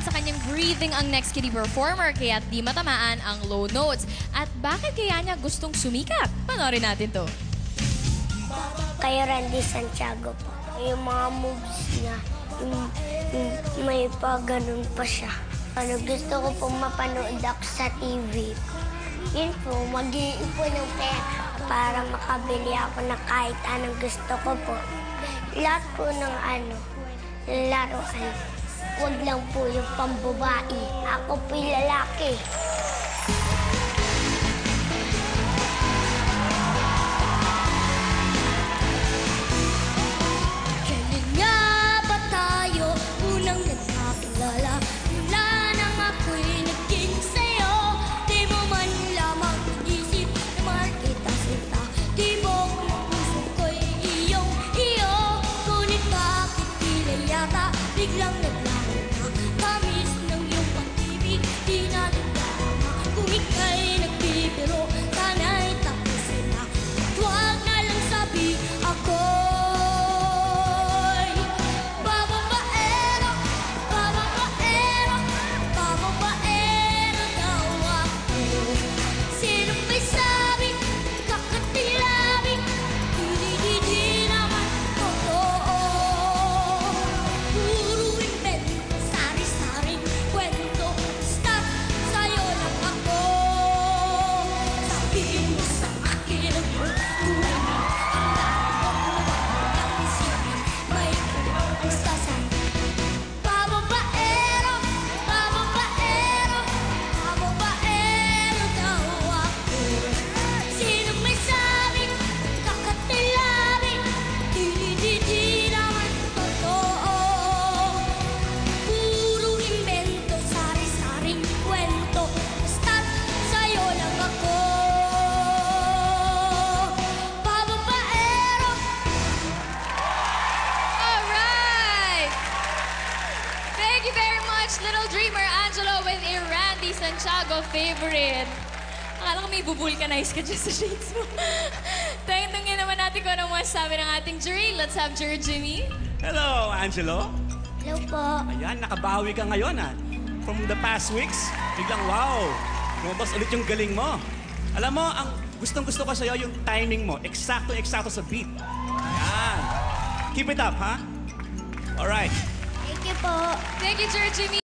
rin sa kanyang breathing ang next kitty performer kaya di matamaan ang low notes. At bakit kaya niya gustong sumikat? Panoorin natin to. Kay Randy Santiago po. Yung mga moves niya, yung may pa ganun pa siya. Gusto ko pong mapanood ako sa TV. Yun po, mag-iipon ng pera para makabili ako ng kahit anong gusto ko po. Lahat po ng laruan. Huwag lang po yung pambabae. Ako po yung lalaki. Kailan nga ba tayo unang nagkakilala? Mula nang ako'y naging sa'yo, di mo man lamang isip na mahal kita sinta. Di mo ang puso ko'y iyong-iyo, ngunit bakit tila yata biglang naglaho na tamis ng iyong pag-ibig, di na nagdama. Kung ika'y nagbibiro, sana'y tapusin na. Huwag na lang sabi ako. Thank you very much, Little Dreamer Angelo with a Randy Santiago favorite. Akala ko may bubulkanize ka dyan sa shades mo. Tingnan naman natin kung anong masasabi ng ating jury. Let's have Juror Jimmy. Hello, Angelo. Hello po. Ayan, nakabawi ka ngayon, ha? From the past weeks, biglang wow, lumabas ulit yung galing mo. Alam mo, ang gustong-gusto ko sa'yo yung timing mo. Eksakto-eksakto sa beat. Ayan. Keep it up, ha? Alright. Thank you po. Thank you, Juror Jimmy.